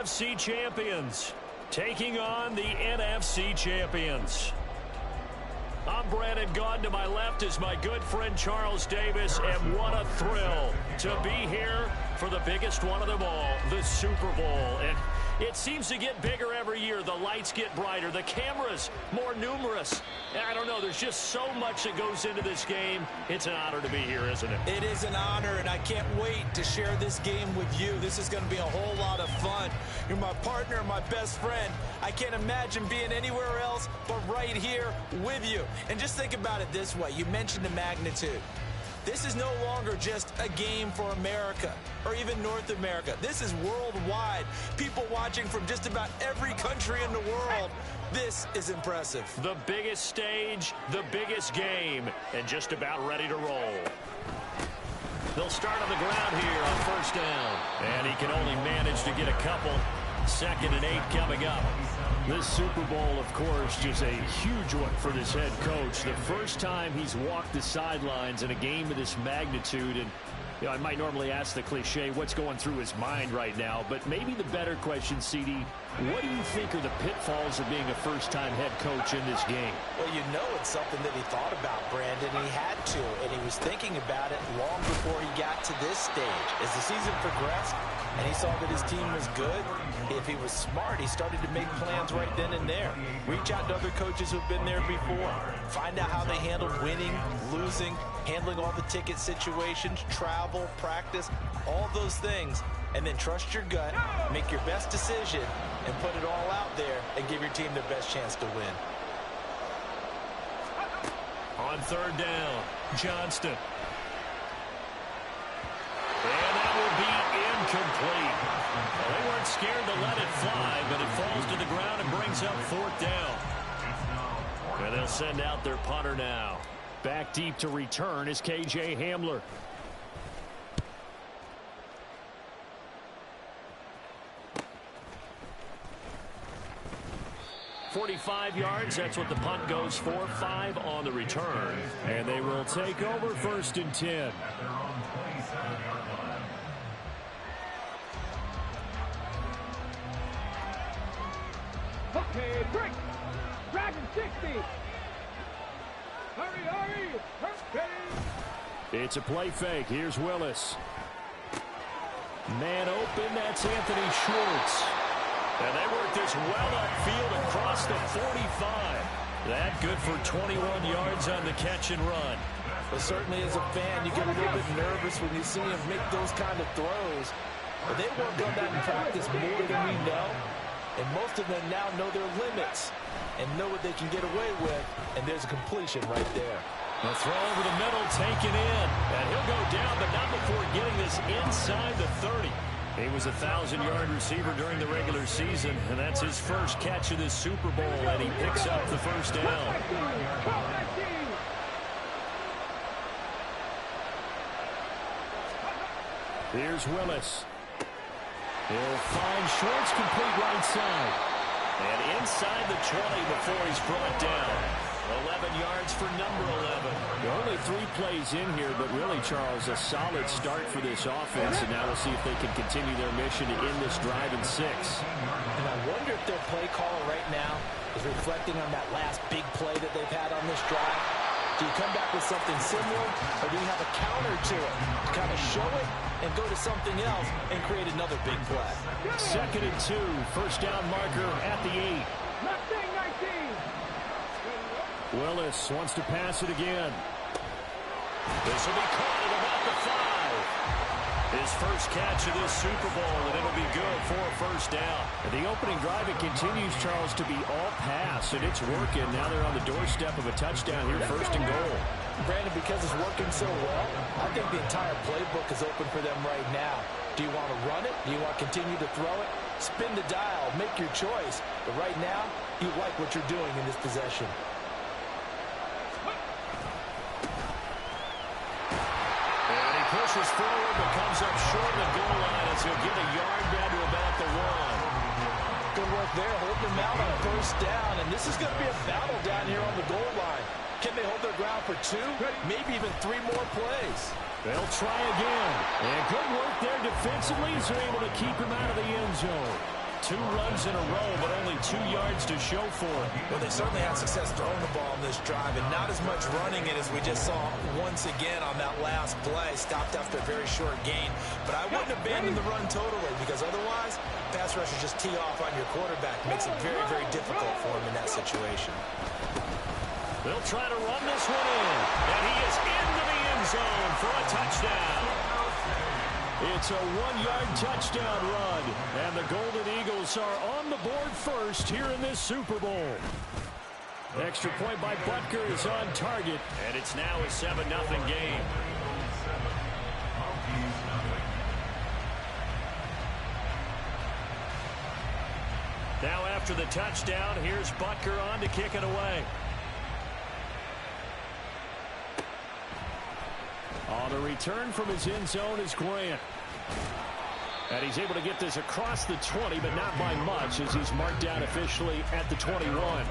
AFC champions taking on the NFC champions. I'm Brandon Gaudin. To my left is my good friend Charles Davis, and what a thrill to be here for the biggest one of them all, the Super Bowl. And it seems to get bigger every year. The lights get brighter, the cameras more numerous. And I don't know, there's just so much that goes into this game. It's an honor to be here, isn't it? It is an honor, and I can't wait to share this game with you. This is going to be a whole lot of fun. You're my partner, my best friend. I can't imagine being anywhere else but right here with you. And just think about it this way. You mentioned the magnitude. This is no longer just a game for America or even North America. This is worldwide. People watching from just about every country in the world. This is impressive. The biggest stage, the biggest game, and just about ready to roll. They'll start on the ground here on first down. And he can only manage to get a couple. 2nd and 8 coming up. This Super Bowl, of course, just a huge one for this head coach. The first time he's walked the sidelines in a game of this magnitude. And you know, I might normally ask the cliche, what's going through his mind right now? But maybe the better question, CD, what do you think are the pitfalls of being a first-time head coach in this game? Well, you know it's something that he thought about, Brandon. He had to, and he was thinking about it long before he got to this stage. As the season progressed and he saw that his team was good, if he was smart, he started to make plans right then and there. Reach out to other coaches who've been there before. Find out how they handled winning, losing, handling all the ticket situations, travel, practice, all those things. And then trust your gut, make your best decision, and put it all out there and give your team the best chance to win. On 3rd down, Johnston. And that will be incomplete. Well, they weren't scared to let it fly, but it falls to the ground and brings up 4th down. And they'll send out their punter now. Back deep to return is K.J. Hamler. .45 yards, that's what the punt goes for. 5 on the return. And they will take over 1st and 10. Okay, break. Dragon 60. Hurry, hurry. It's a play fake. Here's Willis. Man open, that's Anthony Schwartz. And they work this well upfield across the 45. That good for 21 yards on the catch and run. But certainly as a fan, you get a little bit nervous when you see him make those kind of throws. But they worked on that in practice more than we know. And most of them now know their limits and know what they can get away with. And there's a completion right there. The throw over the middle, taken in. And he'll go down, but not before getting this inside the 30. He was a 1,000-yard receiver during the regular season, and that's his first catch of this Super Bowl, and he picks up the 1st down. Here's Willis. He'll find Schwartz, complete right side. And inside the 20 before he's brought down. 11 yards for number 11. Only 3 plays in here, but really, Charles, a solid start for this offense. And now we'll see if they can continue their mission to end this drive in 6. And I wonder if their play caller right now is reflecting on that last big play that they've had on this drive. Do you come back with something similar, or do you have a counter to it to kind of show it and go to something else and create another big play? 2nd and 2, 1st down marker at the 8. Willis wants to pass it again. This will be caught at about the 5. His first catch of this Super Bowl, and it'll be good for a 1st down. And the opening drive, it continues, Charles, to be all pass, and it's working. Now they're on the doorstep of a touchdown here, 1st and goal. Brandon, because it's working so well, I think the entire playbook is open for them right now. Do you want to run it? Do you want to continue to throw it? Spin the dial, make your choice. But right now, you like what you're doing in this possession. Pushes forward, but comes up short of the goal line as he'll get a yard down to about the 1. Good work there, holding them out on 1st down. And this is going to be a battle down here on the goal line. Can they hold their ground for 2, maybe even 3 more plays? They'll try again. And good work there defensively, so able to keep him out of the end zone. 2 runs in a row, but only 2 yards to show for it. Well, they certainly had success throwing the ball in this drive, and not as much running it as we just saw once again on that last play. Stopped after a very short gain. But I wouldn't abandon the run totally, because otherwise, pass rushers just tee off on your quarterback. Makes it very, very difficult for him in that situation. They'll try to run this one in, and he is into the end zone for a touchdown. It's a 1-yard touchdown run, and the Golden Eagles are on the board first here in this Super Bowl. Extra point by Butker is on target, and it's now a 7-0 game. Now after the touchdown, here's Butker on to kick it away. On the return from his end zone is Grant. And he's able to get this across the 20, but not by much, as he's marked down officially at the 21.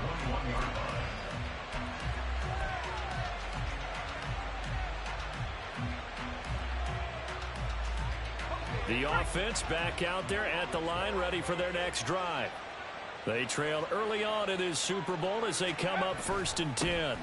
The offense back out there at the line, ready for their next drive. They trailed early on in this Super Bowl as they come up 1st and 10.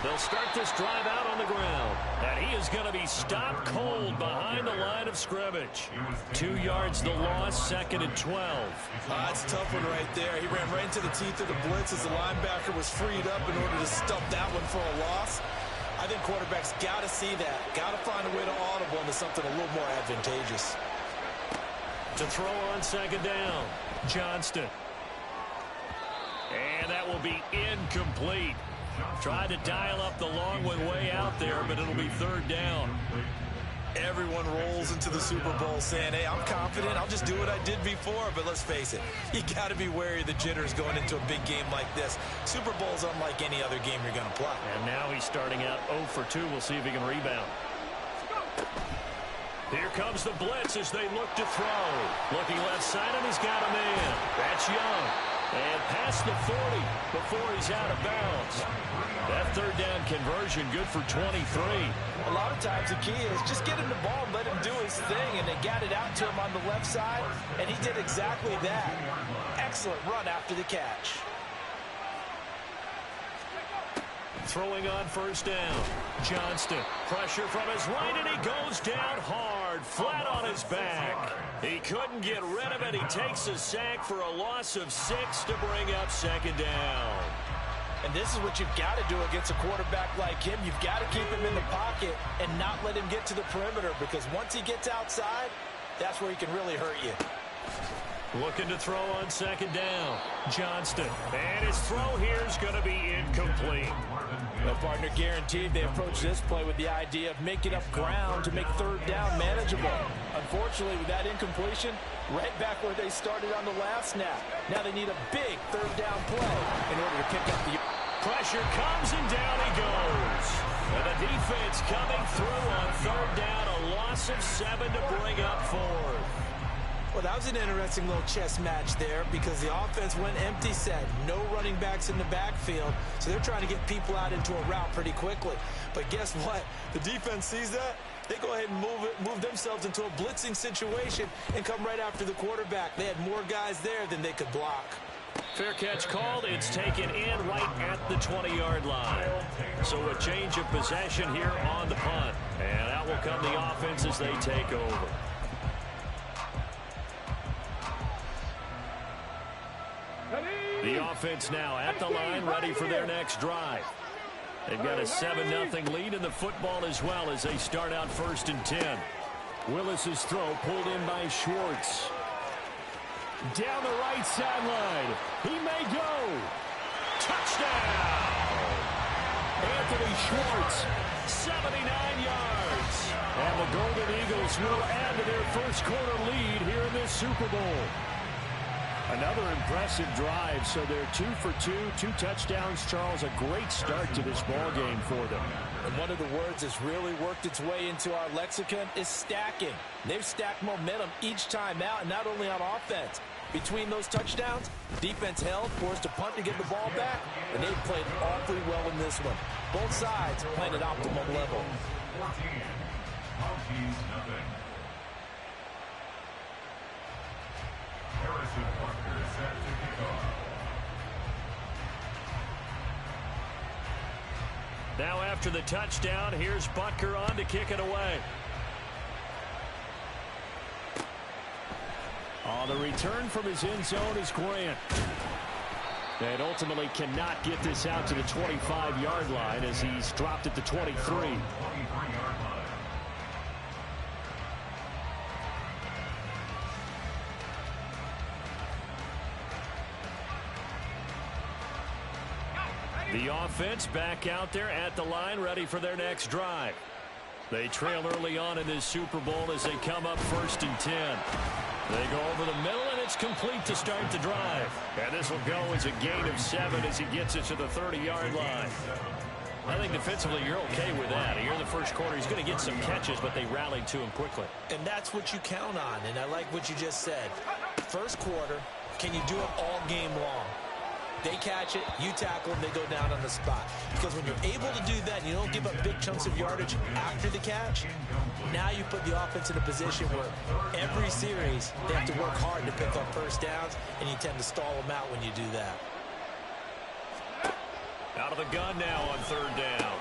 They'll start this drive out on the ground. And he is going to be stopped cold behind the line of scrimmage. 2 yards the loss, 2nd and 12. That's a tough one right there. He ran right into the teeth of the blitz as the linebacker was freed up in order to stump that one for a loss. I think quarterbacks got to see that. Got to find a way to audible into something a little more advantageous. To throw on 2nd down, Johnston. And that will be incomplete. Tried to dial up the long one way out there, but it'll be 3rd down. Everyone rolls into the Super Bowl saying, hey, I'm confident. I'll just do what I did before. But let's face it, you got to be wary of the jitters going into a big game like this. Super Bowl's unlike any other game you're going to play. And now he's starting out 0 for 2. We'll see if he can rebound. Here comes the blitz as they look to throw. Looking left side, and he's got a man. That's Young. And past the 40 before he's out of bounds. That 3rd down conversion good for 23. A lot of times the key is just get him the ball and let him do his thing. And they got it out to him on the left side, and he did exactly that. Excellent run after the catch. Throwing on 1st down. Johnston. Pressure from his right, and he goes down hard, flat on his back. He couldn't get rid of it. He takes a sack for a loss of 6 to bring up 2nd down. And this is what you've got to do against a quarterback like him. You've got to keep him in the pocket and not let him get to the perimeter, because once he gets outside, that's where he can really hurt you. Looking to throw on 2nd down. Johnston. And his throw here is going to be incomplete. Well, partner, guaranteed they approach this play with the idea of making up ground to make 3rd down manageable. Unfortunately, with that incompletion, right back where they started on the last snap. Now they need a big 3rd down play in order to pick up the... Pressure comes, and down he goes. And the defense coming through on 3rd down. A loss of 7 to bring up 4th. Well, that was an interesting little chess match there, because the offense went empty set. No running backs in the backfield, so they're trying to get people out into a route pretty quickly. But guess what? The defense sees that. They go ahead and move themselves into a blitzing situation and come right after the quarterback. They had more guys there than they could block. Fair catch called. It's taken in right at the 20-yard line. So a change of possession here on the punt. And out will come the offense as they take over. The offense now at the line, ready for their next drive. They've got a 7-0 lead in the football as well as they start out 1st and 10. Willis's throw pulled in by Schwartz. Down the right sideline. He may go. Touchdown! Anthony Schwartz, 79 yards. And the Golden Eagles will add to their first quarter lead here in this Super Bowl. Another impressive drive, so they're 2 for 2, 2 touchdowns. Charles, a great start to this ball game for them. And one of the words that's really worked its way into our lexicon is stacking. They've stacked momentum each time out, and not only on offense. Between those touchdowns, defense held, forced a punt to get the ball back, and they've played awfully well in this one. Both sides playing at optimum level. Harrison Now after the touchdown, here's Butker on to kick it away. On the return from his end zone is Grant. And ultimately cannot get this out to the 25-yard line as he's dropped at the 23. The offense back out there at the line, ready for their next drive. They trail early on in this Super Bowl as they come up 1st and 10. They go over the middle, and it's complete to start the drive. And this will go as a gain of 7 as he gets it to the 30-yard line. I think defensively you're okay with that. Here in the first quarter, he's going to get some catches, but they rallied to him quickly. And that's what you count on, and I like what you just said. First quarter, can you do it all game long? They catch it, you tackle them, they go down on the spot. Because when you're able to do that and you don't give up big chunks of yardage after the catch, now you put the offense in a position where every series they have to work hard to pick up first downs, and you tend to stall them out when you do that. Out of the gun now on 3rd down.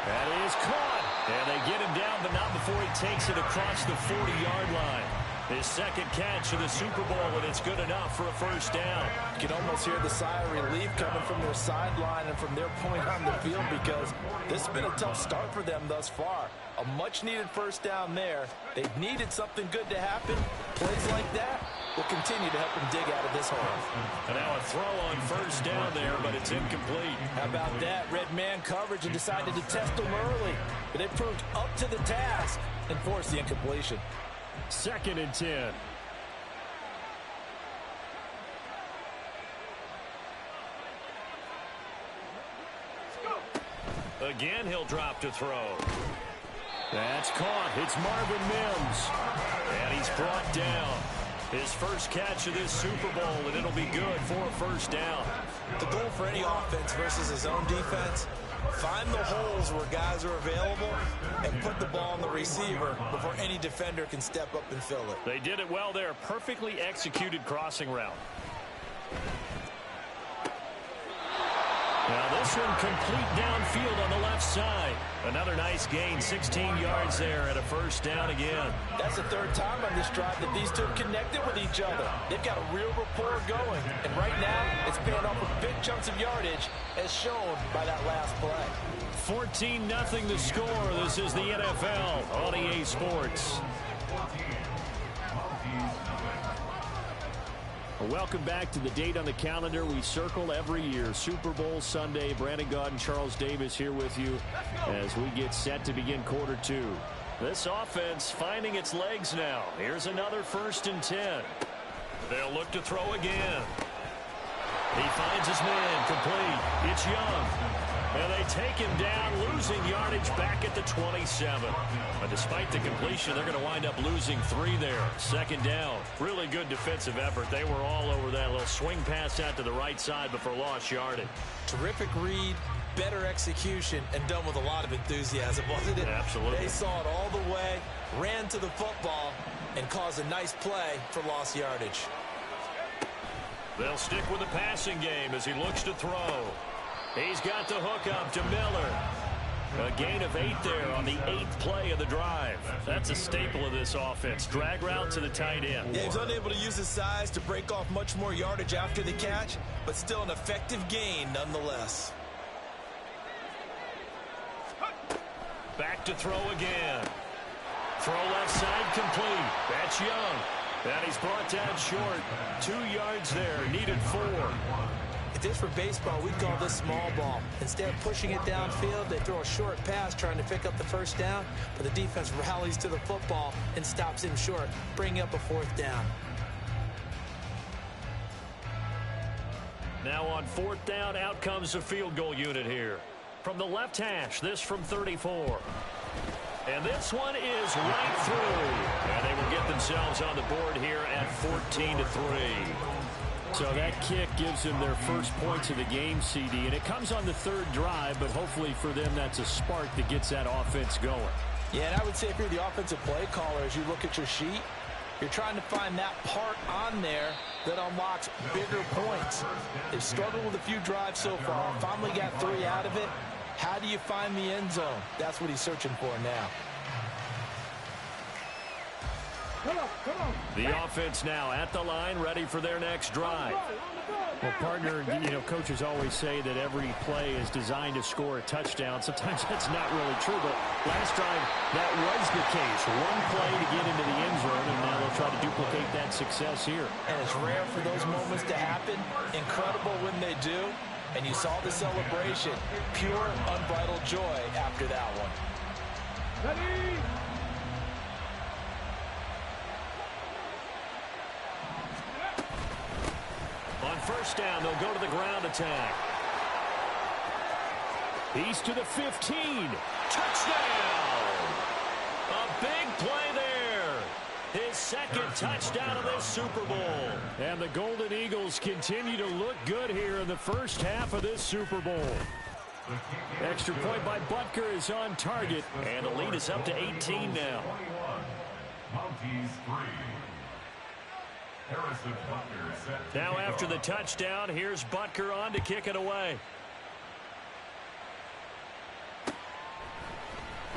That is caught. And they get him down, but not before he takes it across the 40-yard line. His second catch of the Super Bowl, and it's good enough for a first down. You can almost hear the sigh of relief coming from their sideline and from their point on the field, because this has been a tough start for them thus far. A much-needed first down there. They've needed something good to happen. Plays like that will continue to help them dig out of this hole. And now a throw on first down there, but it's incomplete. How about that? Red man coverage and decided to test them early. But they proved up to the task and forced the incompletion. 2nd and 10. Again, he'll drop to throw. That's caught. It's Marvin Mims. And he's brought down. His first catch of this Super Bowl, and it'll be good for a first down. The goal for any offense versus his own defense, find the holes where guys are available and put the ball on the receiver before any defender can step up and fill it. They did it well there. Perfectly executed crossing route. Now this one complete downfield on the left side. Another nice gain, 16 yards there and a first down again. That's the 3rd time on this drive that these two have connected with each other. They've got a real rapport going. And right now, it's paying off with big chunks of yardage as shown by that last play. 14-0 the score. This is the NFL on EA Sports. Welcome back to the date on the calendar we circle every year. Super Bowl Sunday. Brandon Gaud and Charles Davis here with you as we get set to begin quarter 2. This offense finding its legs now. Here's another 1st and 10. They'll look to throw again. He finds his man complete. It's Young. And they take him down, losing yardage back at the 27. But despite the completion, they're going to wind up losing 3 there. 2nd down. Really good defensive effort. They were all over that little swing pass out to the right side before lost yardage. Terrific read, better execution, and done with a lot of enthusiasm, wasn't it? Absolutely. They saw it all the way, ran to the football, and caused a nice play for lost yardage. They'll stick with the passing game as he looks to throw. He's got the hook up to Miller. A gain of 8 there on the 8th play of the drive. That's a staple of this offense. Drag route to the tight end. Yeah, he was unable to use his size to break off much more yardage after the catch, but still an effective gain nonetheless. Back to throw again. Throw left side complete. That's Young. And he's brought down short. 2 yards there. Needed 4. If this were baseball, we'd call this small ball. Instead of pushing it downfield, they throw a short pass trying to pick up the first down, but the defense rallies to the football and stops him short, bringing up a 4th down. Now on 4th down, out comes the field goal unit here. From the left hash, this from 34. And this one is right through. And they will get themselves on the board here at 14-3. So that kick gives them their first points of the game, CD. And it comes on the 3rd drive, but hopefully for them that's a spark that gets that offense going. Yeah, and I would say if you're the offensive play caller, as you look at your sheet, you're trying to find that part on there that unlocks bigger points. They've struggled with a few drives so far, finally got 3 out of it. How do you find the end zone? That's what he's searching for now. Come on. The offense now at the line, ready for their next drive. Well, partner, coaches always say that every play is designed to score a touchdown. Sometimes that's not really true, but last drive, that was the case. One play to get into the end zone, and now they'll try to duplicate that success here. And it's rare for those moments to happen. Incredible when they do. And you saw the celebration. Pure, unbridled joy after that one. Ready. On first down, they'll go to the ground attack. He's to the 15. Touchdown! A big play there. His second touchdown of this Super Bowl. And the Golden Eagles continue to look good here in the first half of this Super Bowl. Extra point by Butker is on target. And the lead is up to 18 now. Now after the touchdown, here's Butker on to kick it away.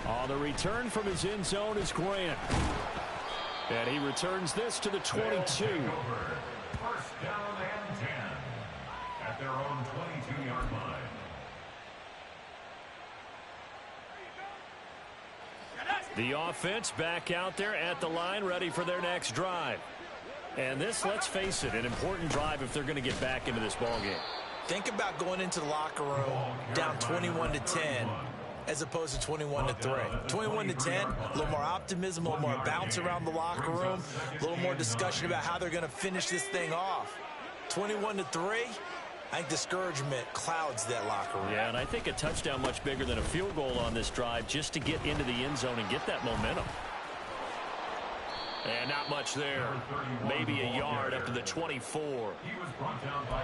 On the return from his end zone is Grant. And he returns this to the 22. First down and 10 at their own 22-yard line. The offense back out there at the line, ready for their next drive. And this, let's face it, an important drive if they're going to get back into this ballgame. Think about going into the locker room down 21-10 as opposed to 21-3. 21-10, a little more optimism, a little more bounce around the locker room, a little more discussion about how they're going to finish this thing off. 21-3, I think discouragement clouds that locker room. Yeah, and I think a touchdown much bigger than a field goal on this drive just to get into the end zone and get that momentum. And not much there. Maybe a yard up to the 24.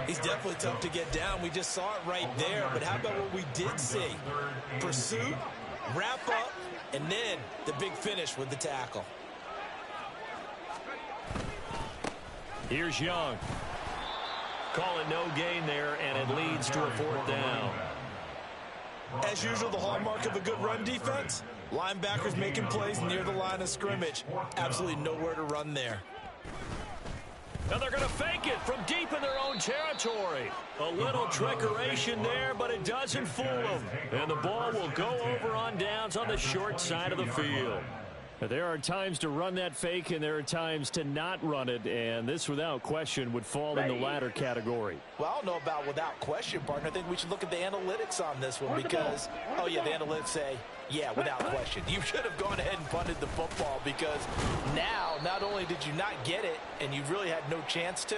He's definitely tough to get down. We just saw it right there. But how about what we did see? Pursuit, wrap up, and then the big finish with the tackle. Here's Young. Calling no gain there, and it leads to a fourth down. As usual, the hallmark of a good run defense, linebackers making plays near the line of scrimmage. Absolutely nowhere to run there. Now they're going to fake it from deep in their own territory. A little trickeration there, but it doesn't fool them. And the ball will go over on downs on the short side of the field. There are times to run that fake, and there are times to not run it, and this, without question, would fall in the latter category. Well, I don't know about without question, partner. I think we should look at the analytics on this one because, oh, yeah, the analytics say, yeah, without question. You should have gone ahead and punted the football because now, not only did you not get it and you really had no chance to,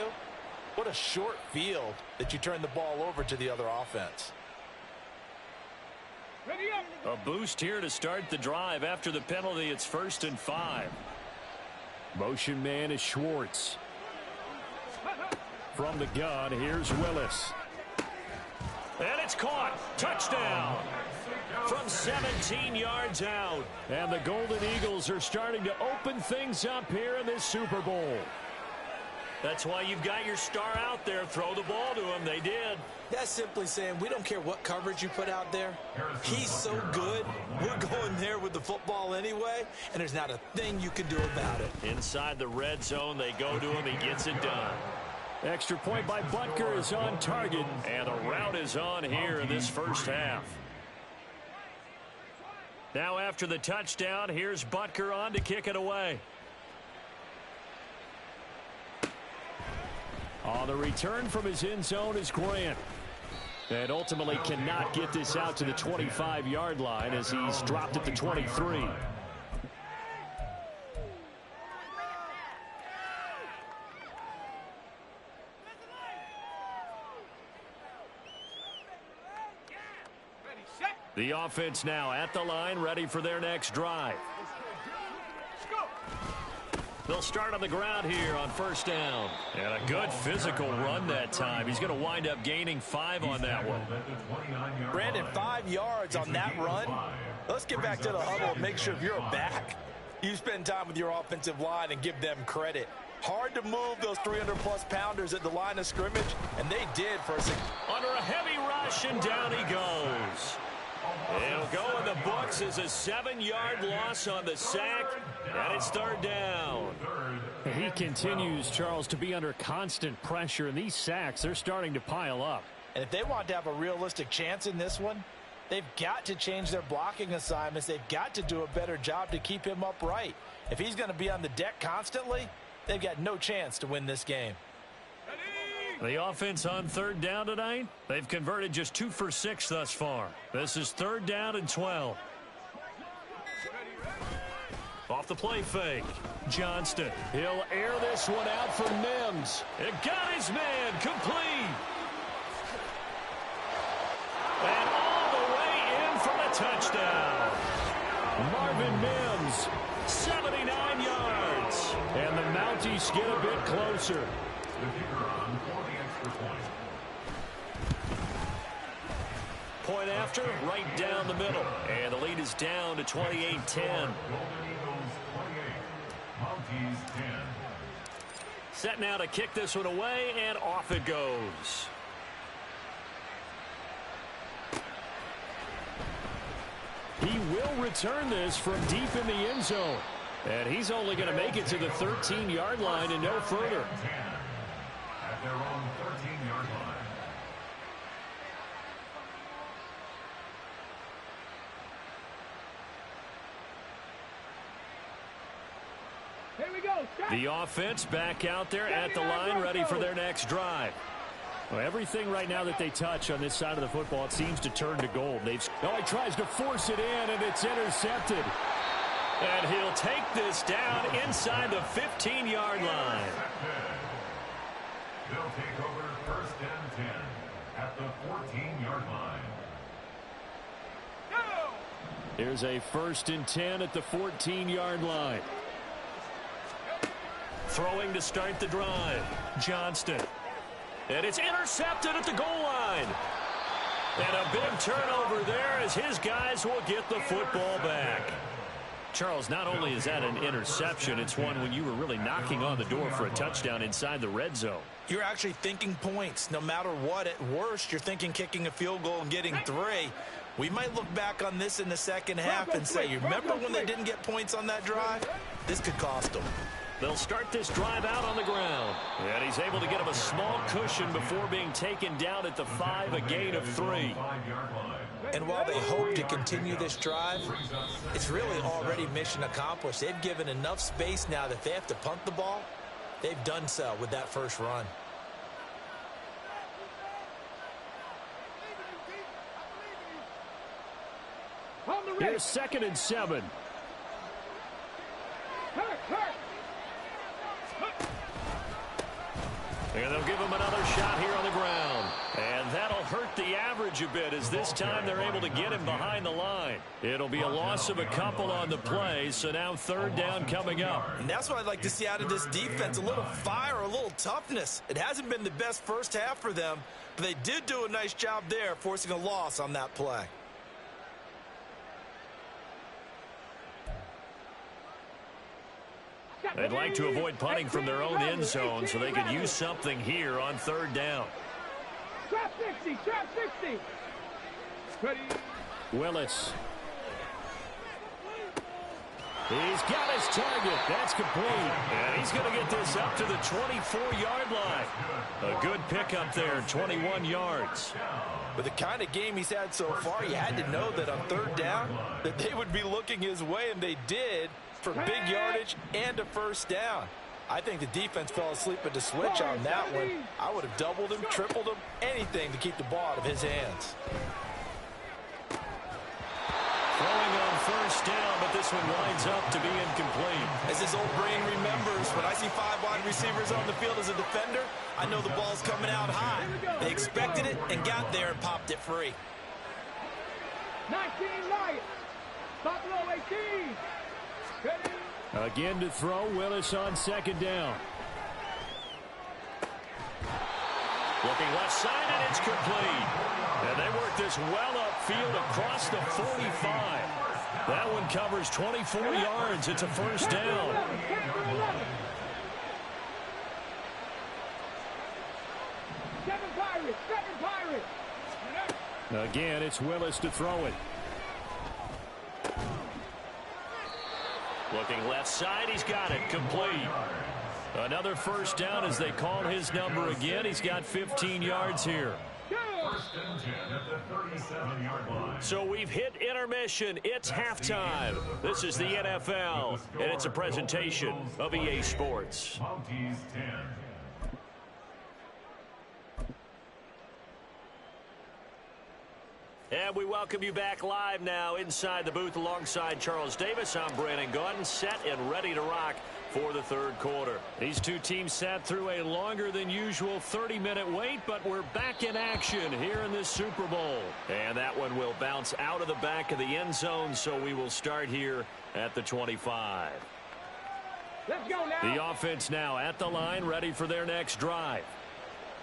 what a short field that you turned the ball over to the other offense. A boost here to start the drive. After the penalty, it's 1st and 5. Motion man is Schwartz. From the gun, here's Willis. And it's caught. Touchdown. From 17 yards out. And the Golden Eagles are starting to open things up here in this Super Bowl. That's why you've got your star out there. Throw the ball to him. They did. That's simply saying we don't care what coverage you put out there. He's so good. We're going there with the football anyway, and there's not a thing you can do about it. Inside the red zone, they go to him. He gets it done. Extra point by Butker is on target. And the route is on here in this first half. Now after the touchdown, here's Butker on to kick it away. On the return from his end zone is Grant. And ultimately cannot get this out to the 25-yard line as he's dropped at the 23. The offense now at the line, ready for their next drive. They'll start on the ground here on first down. And a good physical run that time. He's going to wind up gaining 5 on that one. Brandon, 5 yards on that run. Let's get back to the huddle and make sure if you're a back, you spend time with your offensive line and give them credit. Hard to move those 300-plus pounders at the line of scrimmage, and they did for a second. Under a heavy rush, and down he goes. It'll go in the books as a 7-yard loss on the sack, and it's third down. He continues, Charles, to be under constant pressure, and these sacks, they're starting to pile up. And if they want to have a realistic chance in this one, they've got to change their blocking assignments. They've got to do a better job to keep him upright. If he's going to be on the deck constantly, they've got no chance to win this game. The offense on third down tonight, they've converted just 2 for 6 thus far. This is third down and 12. Off the play fake. Johnston. He'll air this one out for Mims. It got his man complete. And all the way in for the touchdown. Marvin Mims, 79 yards. And the Mounties get a bit closer. The kicker on for the extra point. Point after, right down the middle. And the lead is down to 28-10. Golden Eagles 28, Mounties 10. Set now to kick this one away, and off it goes. He will return this from deep in the end zone. And he's only going to make it to the 13-yard line and no further. At their own 13-yard line. Here we go. Stop. The offense back out there at the line, ready for their next drive. Well, everything right now that they touch on this side of the football, it seems to turn to gold. He tries to force it in, and it's intercepted. And he'll take this down inside the 15-yard line. They'll take over first and 10 at the 14-yard line. Here's a first and 10 at the 14-yard line. Throwing to start the drive. Johnston. And it's intercepted at the goal line. And a big turnover there as his guys will get the football back. Charles, not only is that an interception, it's one when you were really knocking on the door for a touchdown inside the red zone. You're actually thinking points. No matter what, at worst, you're thinking kicking a field goal and getting 3. We might look back on this in the second half and say, you remember when they didn't get points on that drive? This could cost them. They'll start this drive out on the ground. And he's able to get him a small cushion before being taken down at the 5, a gain of 3. And while they hope to continue this drive, it's really already mission accomplished. They've given enough space now that if they have to punt the ball, they've done so with that first run. Here's 2nd and 7. And they'll give him another shot here on the ground. And that'll hurt the average a bit as this time they're able to get him behind the line. It'll be a loss of a couple on the play, so now third down coming up. And that's what I'd like to see out of this defense, a little fire, a little toughness. It hasn't been the best first half for them, but they did do a nice job there, forcing a loss on that play. They'd like to avoid punting from their own end zone so they could use something here on third down. Trap 60, trap 60. Ready. Willis. He's got his target. That's complete. And he's going to get this up to the 24-yard line. A good pickup there, 21 yards. With the kind of game he's had so far, you had to know that on third down that they would be looking his way, and they did, for big yardage and a first down. I think the defense fell asleep at the switch on that one. I would have doubled him, tripled him, anything to keep the ball out of his hands. Throwing on first down, but this one winds up to be incomplete. As this old brain remembers, when I see 5 wide receivers on the field as a defender, I know the ball's coming out high. They expected it and got there and popped it free. 19 Lions. Buffalo 18. Ready. Again to throw, Willis on 2nd down. Looking left side, and it's complete. And they work this well upfield across the 45. That one covers 24 yards. It's a first down. Seven Pirates. Again, it's Willis to throw it. Looking left side, he's got it, complete. Another first down as they call his number again. He's got 15 yards here. First and 10 at the 37-yard line. So we've hit intermission. It's halftime. This is the NFL, and it's a presentation of EA Sports. Monty's 10. And we welcome you back live now inside the booth alongside Charles Davis. I'm Brandon Gaudin, set and ready to rock for the third quarter. These two teams sat through a longer than usual 30-minute wait, but we're back in action here in this Super Bowl. And that one will bounce out of the back of the end zone, so we will start here at the 25. Let's go now. The offense now at the line, ready for their next drive.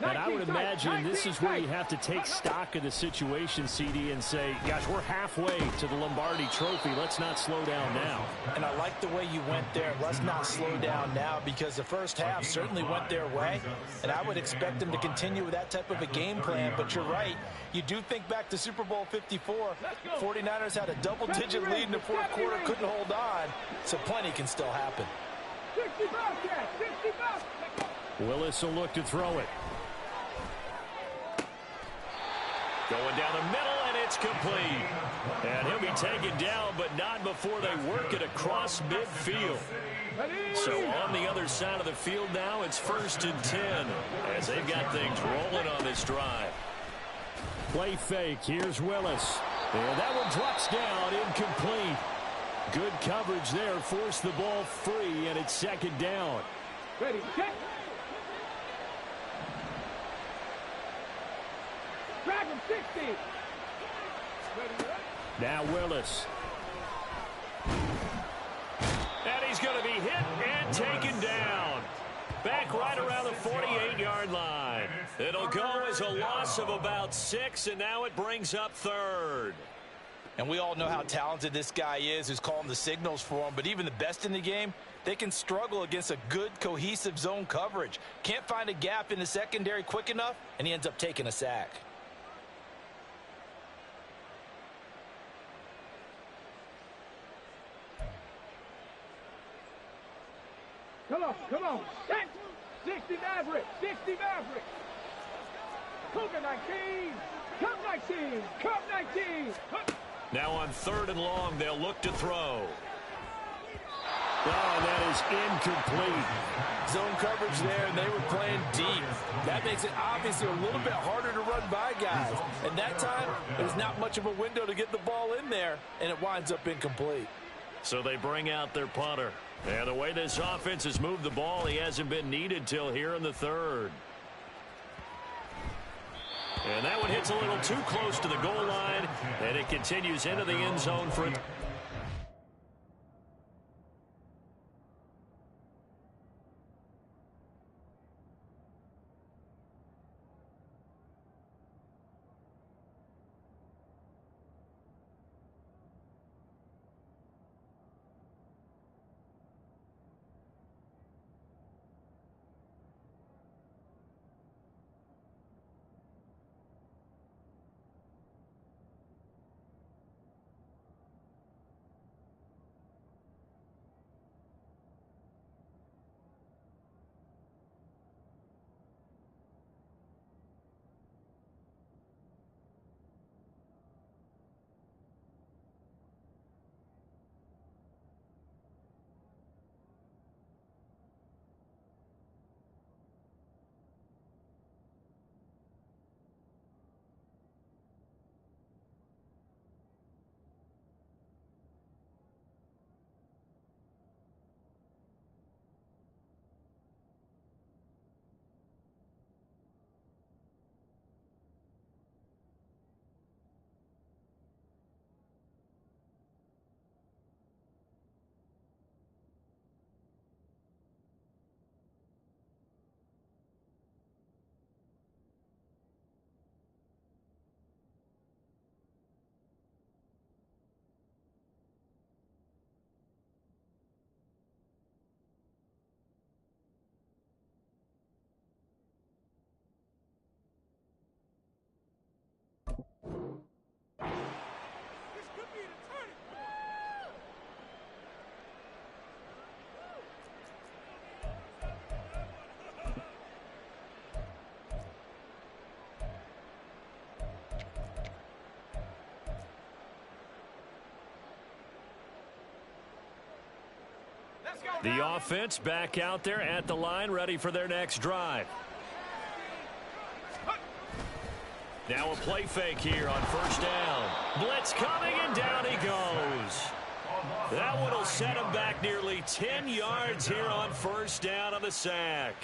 And I would imagine this is where you have to take stock of the situation, CD, and say, gosh, we're halfway to the Lombardi Trophy. Let's not slow down now. And I like the way you went there. Let's not slow down now, because the first half certainly went their way. And I would expect them to continue with that type of a game plan. But you're right. You do think back to Super Bowl 54. 49ers had a double-digit lead in the fourth quarter, couldn't hold on. So plenty can still happen. 60 bucks, 60 bucks. Willis will look to throw it. Going down the middle, and it's complete. And he'll be taken down, but not before they work it across midfield. So on the other side of the field now, it's 1st and 10 as they've got things rolling on this drive. Play fake. Here's Willis. And that one drops down, incomplete. Good coverage there. Forced the ball free, and it's 2nd down. Ready, check. Drag him 60. Ready, Now Willis. And he's going to be hit and taken down. Back right around the 48-yard line. It'll go as a loss of about 6, and now it brings up 3rd. And we all know how talented this guy is who's calling the signals for him. But even the best in the game, they can struggle against a good, cohesive zone coverage. Can't find a gap in the secondary quick enough, and he ends up taking a sack. Come on. 60 Maverick, 60 Maverick. Cougar 19, Cup 19, Cup 19. Now on 3rd and long, they'll look to throw. Oh, that is incomplete. Zone coverage there, and they were playing deep. That makes it obviously a little bit harder to run by guys. And that time, there's not much of a window to get the ball in there, and it winds up incomplete. So they bring out their punter. And the way this offense has moved the ball, he hasn't been needed till here in the 3rd. And that one hits a little too close to the goal line, and it continues into the end zone for it. The offense back out there at the line, ready for their next drive. Now a play fake here on first down. Blitz coming, and down he goes. That one will set him back nearly 10 yards here on first down on the sack.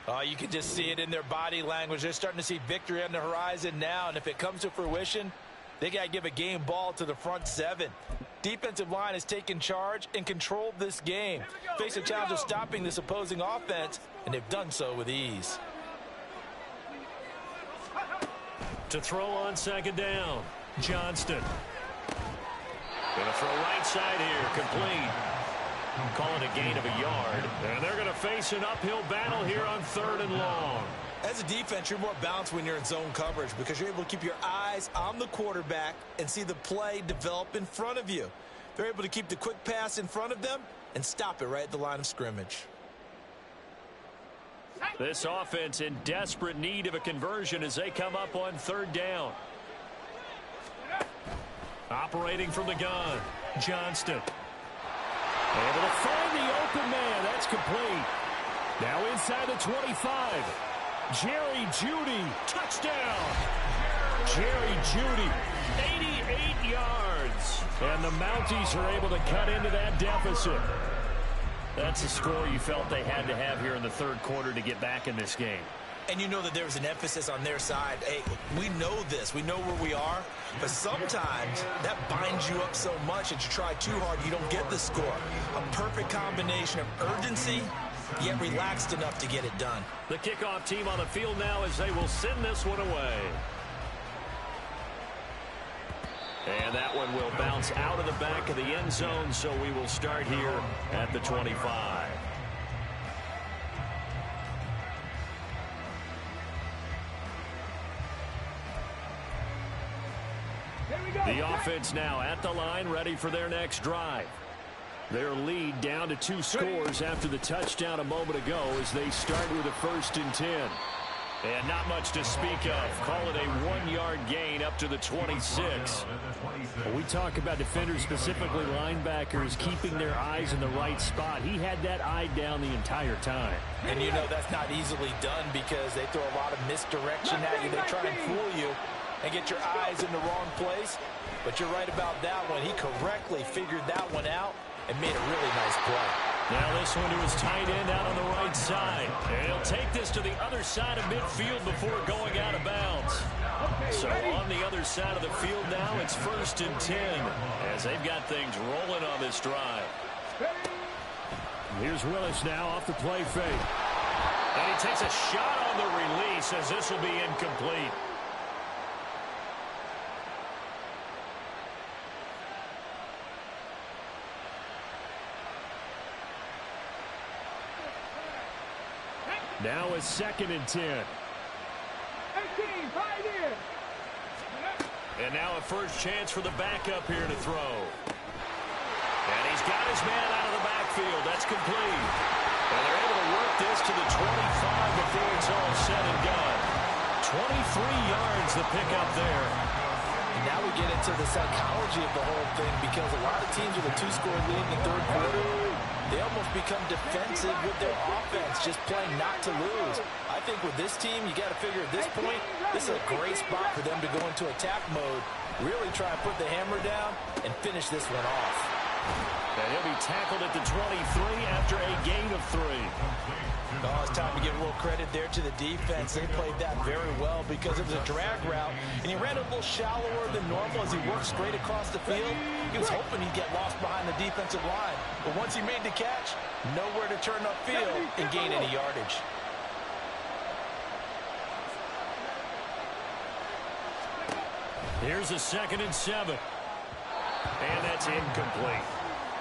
Oh, you can just see it in their body language. They're starting to see victory on the horizon now, and if it comes to fruition, they got to give a game ball to the front seven. Defensive line has taken charge and controlled this game. Face a challenge of stopping this opposing offense, and they've done so with ease. To throw on second down, Johnston. Going to throw right side here, complete. Call it a gain of a yard. And they're going to face an uphill battle here on third and long. As a defense, you're more balanced when you're in zone coverage because you're able to keep your eyes on the quarterback and see the play develop in front of you. They're able to keep the quick pass in front of them and stop it right at the line of scrimmage. This offense in desperate need of a conversion as they come up on third down. Operating from the gun, Johnston. Able to find the open man. That's complete. Now inside the 25. Jerry Jeudy. Touchdown. Jerry Jeudy. 88 yards. And the Mounties are able to cut into that deficit. That's the score you felt they had to have here in the third quarter to get back in this game. And you know that there was an emphasis on their side. Hey, we know this. We know where we are. But sometimes that binds you up so much that you try too hard, you don't get the score. A perfect combination of urgency, yet relaxed enough to get it done. The kickoff team on the field now as they will send this one away. And that one will bounce out of the back of the end zone, so we will start here at the 25. The offense now at the line, ready for their next drive. Their lead down to 2 scores after the touchdown a moment ago as they start with a 1st and 10. And not much to speak of. Call it a 1-yard gain up to the 26. Well, we talk about defenders, specifically linebackers, keeping their eyes in the right spot. He had that eye down the entire time. And you know that's not easily done because they throw a lot of misdirection at you. They try and fool you and get your eyes in the wrong place. But you're right about that one. He correctly figured that one out and made a really nice play. Now this one to his tight end out on the right side. And he'll take this to the other side of midfield before going out of bounds. So on the other side of the field now, it's 1st and 10 as they've got things rolling on this drive. Here's Willis now off the play fake. And he takes a shot on the release as this will be incomplete. Now a 2nd and 10. 18, right in. And now a first chance for the backup here to throw. And he's got his man out of the backfield. That's complete. And they're able to work this to the 25 before it's all said and done. 23 yards the pickup there. And now we get into the psychology of the whole thing because a lot of teams with a 2-score lead in the third quarter, they almost become defensive with their offense, just playing not to lose. I think with this team, you got to figure at this point, this is a great spot for them to go into attack mode, really try and put the hammer down and finish this one off. And he'll be tackled at the 23 after a gain of 3. Oh, it's time to give a little credit there to the defense. They played that very well because it was a drag route, and he ran a little shallower than normal as he worked straight across the field. He was hoping he'd get lost behind the defensive line, but once he made the catch, nowhere to turn upfield and gain any yardage. Here's a 2nd and 7. And that's incomplete.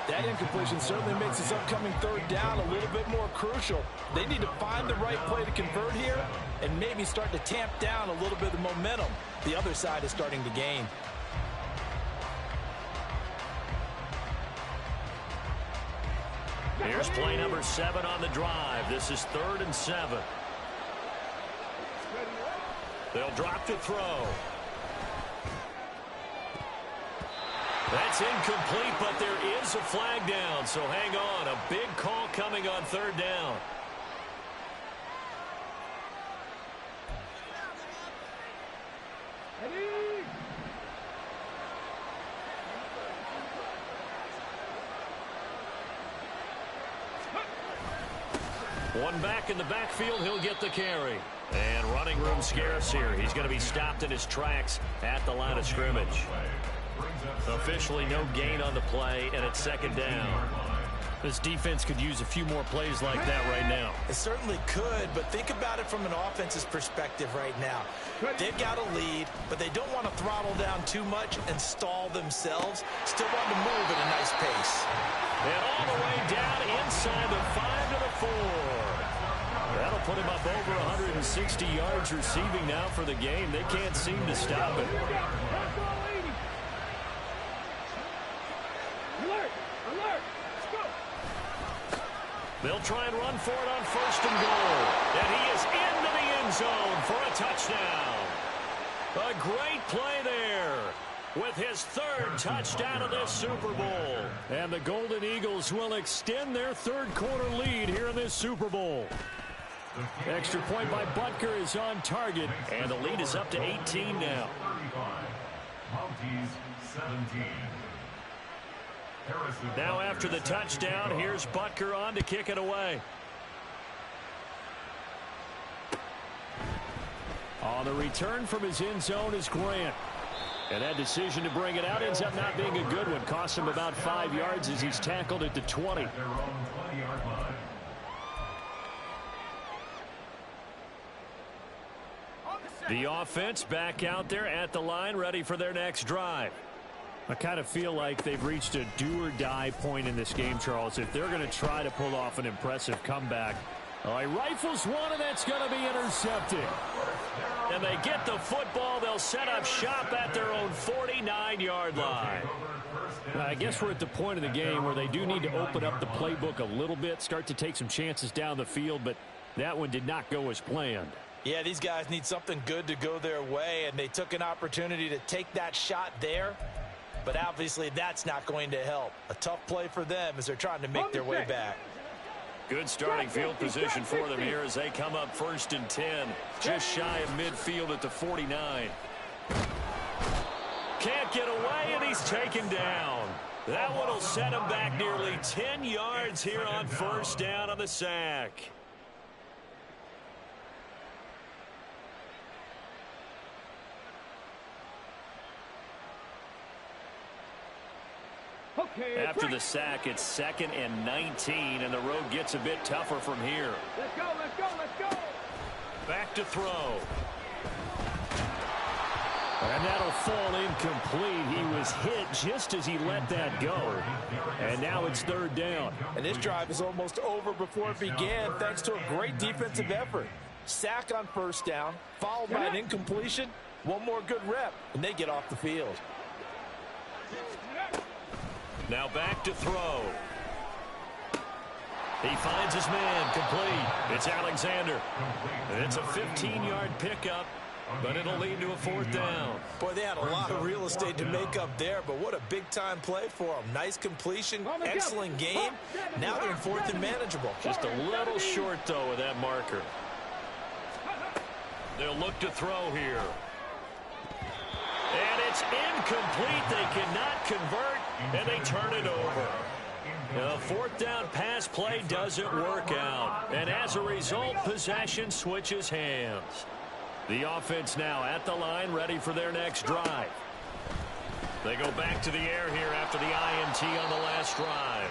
That incompletion certainly makes this upcoming third down a little bit more crucial. They need to find the right play to convert here and maybe start to tamp down a little bit of momentum the other side is starting to gain. Here's play number 7 on the drive. This is 3rd and 7. They'll drop to throw. That's incomplete, but there is a flag down, so hang on. A big call coming on third down. One back in the backfield, he'll get the carry. And running room scarce here. He's going to be stopped in his tracks at the line of scrimmage. Officially no gain on the play, and it's second down. This defense could use a few more plays like that right now. It certainly could, but think about it from an offense's perspective right now. They've got a lead, but they don't want to throttle down too much and stall themselves. Still want to move at a nice pace. And all the way down inside the 5 to the 4. That'll put him up over 160 yards receiving now for the game. They can't seem to stop it. Alert! Alert! Go! They'll try and run for it on first and goal. And he is into the end zone for a touchdown. A great play there with his third touchdown of this Super Bowl. And the Golden Eagles will extend their third quarter lead here in this Super Bowl. Extra point by Butker is on target, and the lead is up to 18 now. 17. Now after the touchdown, here's Butker on to kick it away. On the return from his end zone is Grant. And that decision to bring it out ends up not being a good one. Cost him about 5 yards as he's tackled at the 20. The offense back out there at the line, ready for their next drive. I kind of feel like they've reached a do-or-die point in this game, Charles. If they're going to try to pull off an impressive comeback. All right, rifles one, and that's going to be intercepted. And they get the football. They'll set up shop at their own 49-yard line. I guess we're at the point of the game where they do need to open up the playbook a little bit, start to take some chances down the field, but that one did not go as planned. Yeah, these guys need something good to go their way, and they took an opportunity to take that shot there. But obviously that's not going to help. A tough play for them as they're trying to make their way back. Good starting field position for them here as they come up first and 10. Just shy of midfield at the 49. Can't get away, and he's taken down. That one will set him back nearly 10 yards here on first down on the sack. After the sack, it's 2nd and 19, and the road gets a bit tougher from here. Let's go, let's go, let's go! Back to throw. And that'll fall incomplete. He was hit just as he let that go. And now it's third down. And this drive is almost over before it began thanks to a great defensive effort. Sack on first down, followed by an incompletion. One more good rep, and they get off the field. Now back to throw. He finds his man, complete. It's Alexander. And it's a 15-yard pickup, but it'll lead to a fourth down. Boy, they had a lot of real estate to make up there, but what a big-time play for them. Nice completion, excellent game. Now they're in fourth and manageable. Just a little short, though, of that marker. They'll look to throw here. And it's incomplete. They cannot convert, and they turn it over. The fourth down pass play doesn't work out. And as a result, possession switches hands. The offense now at the line, ready for their next drive. They go back to the air here after the INT on the last drive.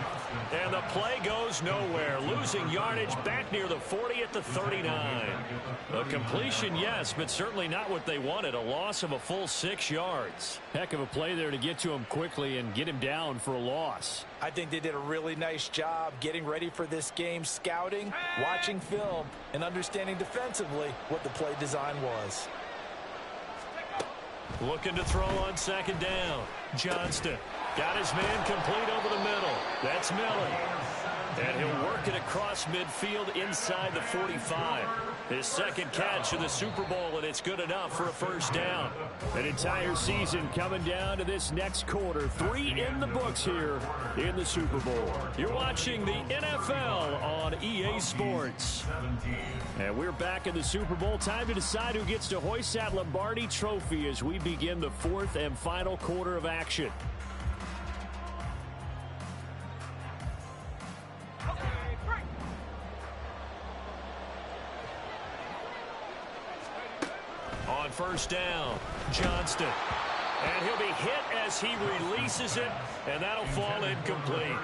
And the play goes nowhere. Losing yardage back near the 40 at the 39. A completion, yes, but certainly not what they wanted. A loss of a full 6 yards. Heck of a play there to get to him quickly and get him down for a loss. I think they did a really nice job getting ready for this game, scouting, watching film, and understanding defensively what the play design was. Looking to throw on second down. Johnston got his man complete over the middle. That's Miller. And he'll work it across midfield inside the 45. His second catch of the Super Bowl, and it's good enough for a first down. An entire season coming down to this next quarter. 3 in the books here in the Super Bowl. You're watching the NFL on EA Sports. And we're back in the Super Bowl. Time to decide who gets to hoist that Lombardi trophy as we begin the 4th and final quarter of action. On first down, Johnston. And he'll be hit as he releases it, and that'll fall incomplete.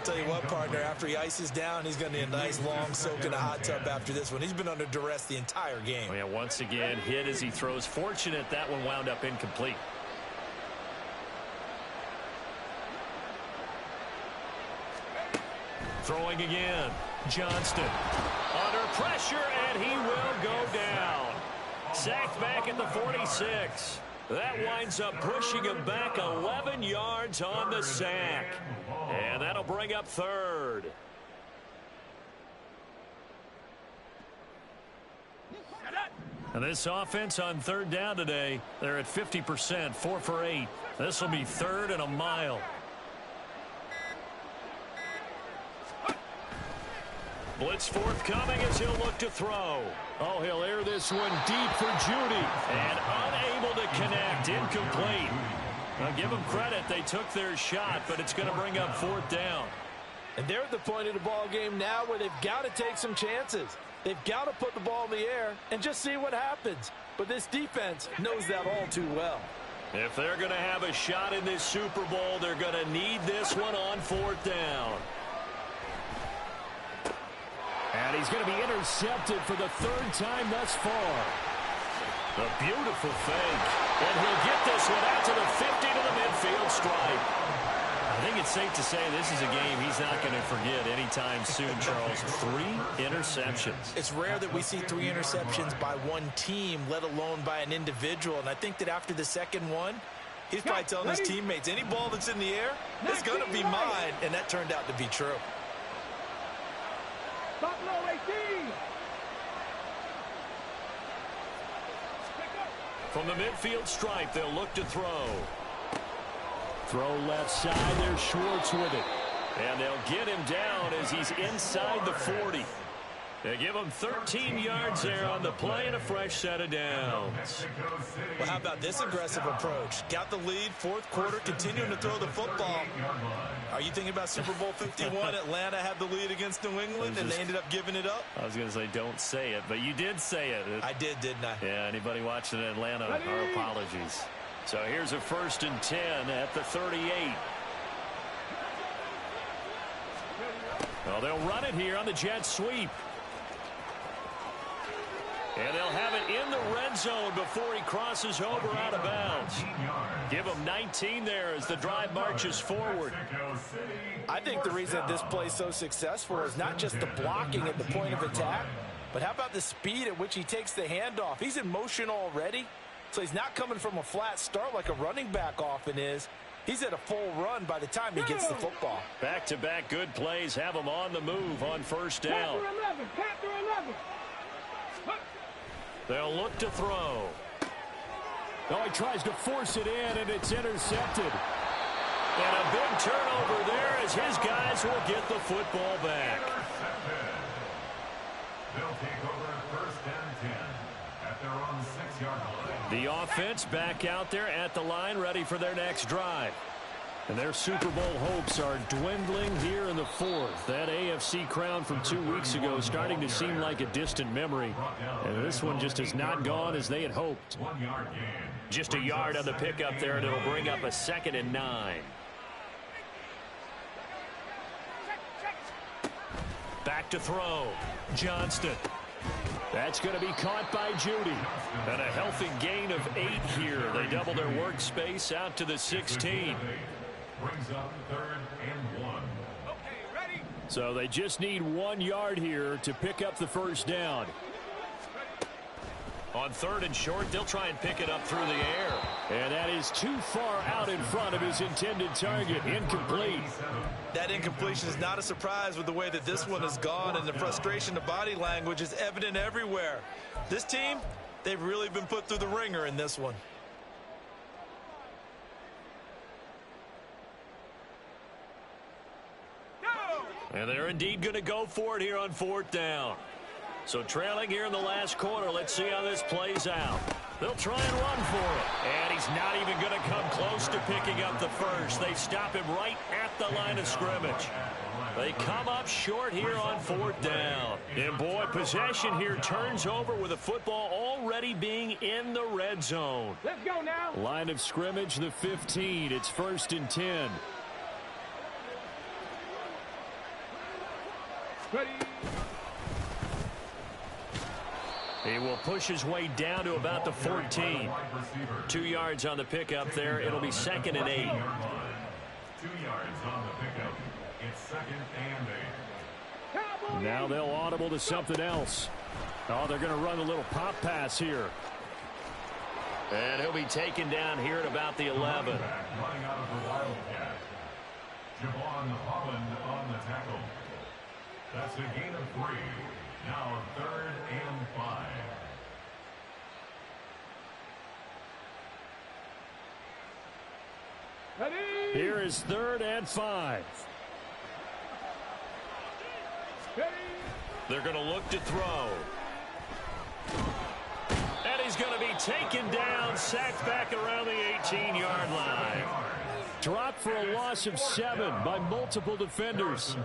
Tell you what, partner, after he ices down, he's going to need a nice long soak in a hot tub after this one. He's been under duress the entire game. Oh, yeah, once again, hit as he throws. Fortunate that one wound up incomplete. Throwing again, Johnston. Under pressure, and he will go down. Sacked back at the 46. That winds up pushing him back 11 yards on the sack. And that'll bring up third. And this offense on third down today, they're at 50%, 4 for 8. This will be third and a mile. Blitz forthcoming as he'll look to throw. Oh, he'll air this one deep for Judy. And unable to connect. Incomplete. Now, give them credit. They took their shot, but it's going to bring up 4th down. And they're at the point of the ball game now where they've got to take some chances. They've got to put the ball in the air and just see what happens. But this defense knows that all too well. If they're going to have a shot in this Super Bowl, they're going to need this one on 4th down. And he's going to be intercepted for the 3rd time thus far. A beautiful fake. And he'll get this one out to the 50 to the midfield stripe. I think it's safe to say this is a game he's not going to forget anytime soon, Charles. 3 interceptions. It's rare that we see 3 interceptions by one team, let alone by an individual. And I think that after the second one, he's probably telling his teammates, any ball that's in the air, it's going to be mine. And that turned out to be true. Buffalo 18. From the midfield stripe, they'll look to throw. Throw left side. There's Schwartz with it. And they'll get him down as he's inside the 40. They give him 13 yards there on the play and a fresh set of downs. Well, how about this aggressive approach? Got the lead, 4th quarter, continuing to throw the football. Are you thinking about Super Bowl 51? Atlanta had the lead against New England, and they ended up giving it up? I was going to say don't say it, but you did say it. I did, didn't I? Yeah, anybody watching in Atlanta, our apologies. So here's a 1st and 10 at the 38. Well, they'll run it here on the jet sweep. And they'll have it in the red zone before he crosses over out of bounds. Give him 19 there as the drive marches forward. I think the reason this play is so successful is not just the blocking at the point of attack, but how about the speed at which he takes the handoff? He's in motion already, so he's not coming from a flat start like a running back often is. He's at a full run by the time he gets the football. Back-to-back good plays have him on the move on 1st down. Capture 11. They'll look to throw. Oh, he tries to force it in, and it's intercepted. And a big turnover there as his guys will get the football back. They'll take over 1st and 10 at their own 6-yard line. The offense back out there at the line, ready for their next drive. And their Super Bowl hopes are dwindling here in the 4th. That AFC crown from 2 weeks ago is starting to seem like a distant memory. And this one just has not gone as they had hoped. 1-yard gain. Just a yard on the pickup there, and it'll bring up a 2nd and 9. Back to throw. Johnston. That's going to be caught by Judy. And a healthy gain of 8 here. They double their workspace out to the 16. Brings up 3rd and 1. Okay, ready? So they just need 1 yard here to pick up the 1st down. On 3rd and short, they'll try and pick it up through the air. And that is too far out in front of his intended target. Incomplete. That incompletion is not a surprise with the way that this one has gone, and the frustration of body language is evident everywhere. This team, they've really been put through the ringer in this one. And they're indeed going to go for it here on 4th down. So trailing here in the last quarter, let's see how this plays out. They'll try and run for it. And he's not even going to come close to picking up the first. They stop him right at the line of scrimmage. They come up short here on 4th down. And boy, possession here turns over with the football already being in the red zone. Let's go now. Line of scrimmage, the 15. It's 1st and 10. Ready. He will push his way down to about the 14. 2 yards on the pickup there. It'll be 2nd and 8. 2 yards on the pickup. It's 2nd and 8. Now they'll audible to something else. Oh, they're going to run a little pop pass here. And he'll be taken down here at about the 11. Running out of the Wildcat. Javon Holland on the tackle. That's a gain of 3. Now 3rd and 5. Ready. Here is 3rd and 5. Ready. They're going to look to throw. And he's going to be taken down, sacked back around the 18-yard line. Dropped for a loss of 7 by multiple defenders.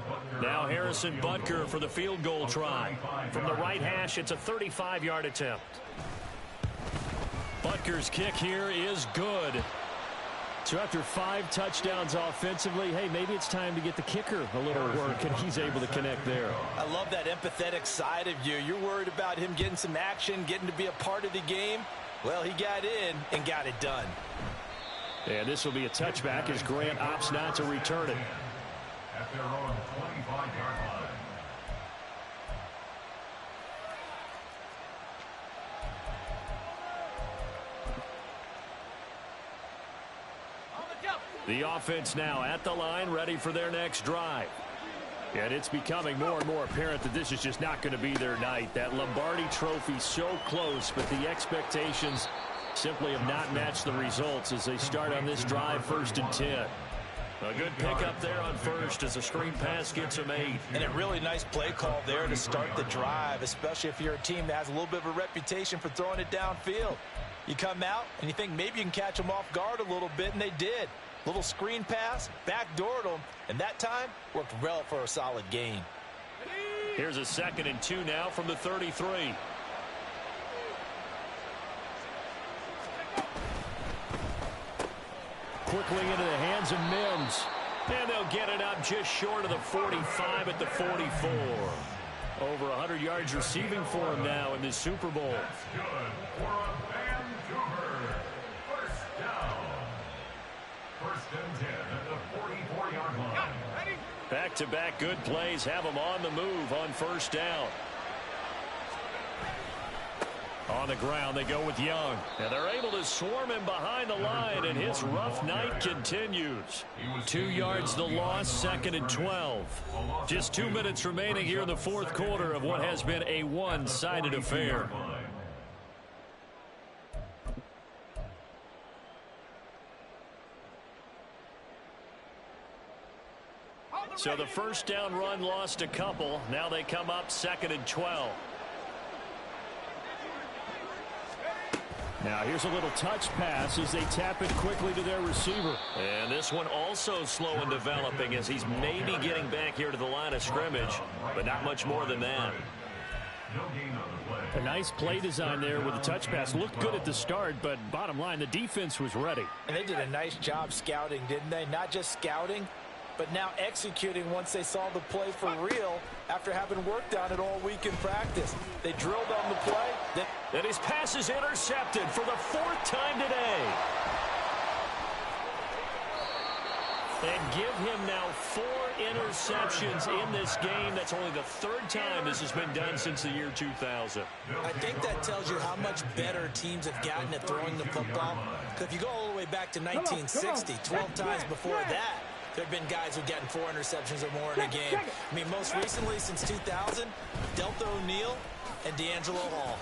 Now Harrison Butker for the field goal try. From the right hash, it's a 35-yard attempt. Butker's kick here is good. So after 5 touchdowns offensively, hey, maybe it's time to get the kicker a little work, and he's able to connect there. I love that empathetic side of you. You're worried about him getting some action, getting to be a part of the game. Well, he got in and got it done. And this will be a touchback as Grant opts not to return it. At their own 25-yard line. The offense now at the line, ready for their next drive. And it's becoming more and more apparent that this is just not going to be their night. That Lombardi Trophy so close, but the expectations simply have not matched the results as they start on this drive, 1st and 10. A good pickup there on 1st as a screen pass gets him 8. And a really nice play call there to start the drive, especially if you're a team that has a little bit of a reputation for throwing it downfield. You come out and you think maybe you can catch them off guard a little bit, and they did. Little screen pass, backdoored them, and that time worked well for a solid gain. Here's a 2nd and 2 now from the 33. Quickly into the hands of Mims. And they'll get it up just short of the 45 at the 44. Over 100 yards receiving for him now in this Super Bowl. That's good for a Vancouver first down. 1st and 10 at the 44-yard line. Back-to-back good plays have them on the move on 1st down. On the ground, they go with Young. And they're able to swarm him behind the line, and his rough night continues. 2 yards the loss, 2nd and 12. Just 2 minutes remaining here in the 4th quarter of what has been a one-sided affair. So the 1st down run lost a couple. Now they come up 2nd and 12. Now here's a little touch pass as they tap it quickly to their receiver. And this one also slow in developing as he's maybe getting back here to the line of scrimmage, but not much more than that. A nice play design there with the touch pass. Looked good at the start, but bottom line, the defense was ready. And they did a nice job scouting, didn't they? Not just scouting, but now executing once they saw the play for real after having worked on it all week in practice. They drilled on the play. And his pass is intercepted for the 4th time today. And give him now 4 interceptions in this game. That's only the 3rd time this has been done since the year 2000. I think that tells you how much better teams have gotten at throwing the football. Because if you go all the way back to 1960, 12 times before that, there have been guys who've gotten 4 interceptions or more in a game. I mean, most recently since 2000, Delta O'Neal and D'Angelo Hall.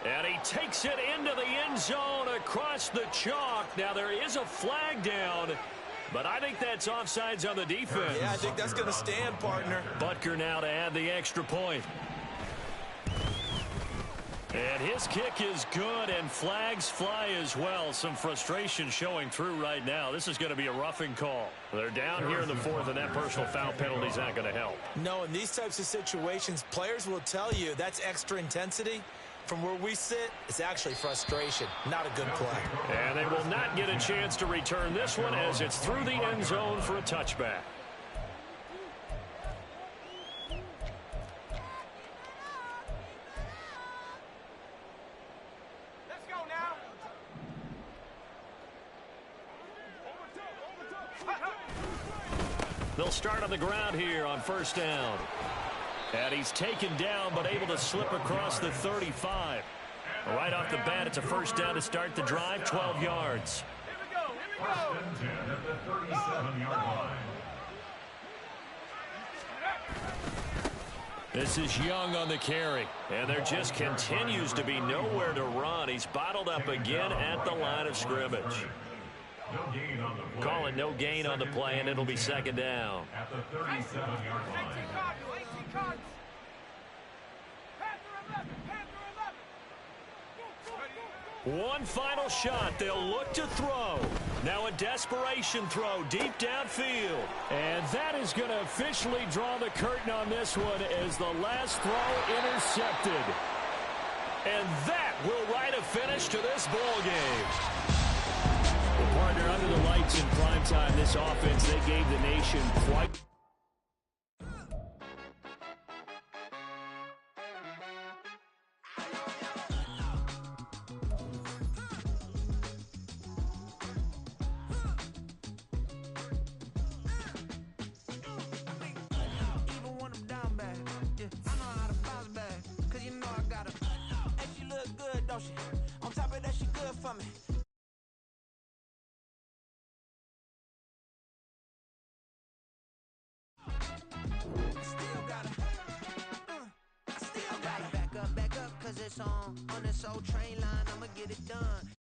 And he takes it into the end zone across the chalk. Now, there is a flag down, but I think that's offsides on the defense. Yeah, I think that's going to stand, partner. Butker now to add the extra point. And his kick is good, and flags fly as well. Some frustration showing through right now. This is going to be a roughing call. They're down here in the 4th, and that personal foul penalty is not going to help. No, in these types of situations, players will tell you that's extra intensity. From where we sit, it's actually frustration, not a good play. And they will not get a chance to return this one as it's through the end zone for a touchback. Let's go now. They'll start on the ground here on 1st down. And he's taken down, but able to slip across the 35. Right off the bat, it's a 1st down to start the drive, 12 yards. Here we go. Here we go. 1st and 10 at the 37-yard line. This is Young on the carry. And there just continues to be nowhere to run. He's bottled up again at the line of scrimmage. No gain on the play. Call it no gain on the play, and it'll be 2nd down. At the 37-yard line. 18 cards. Panther 11. Panther 11. One final shot. They'll look to throw. Now a desperation throw deep downfield. And that is going to officially draw the curtain on this one as the last throw intercepted. And that will write a finish to this ball game. Partner, under the lights in primetime, this offense, they gave the nation quite... Even when I'm down bad, yeah, I know how to bounce back. Cause you know I got her. And she look good, don't she? On top of that, she good for me. Back up, cause it's on this old train line, I'ma get it done.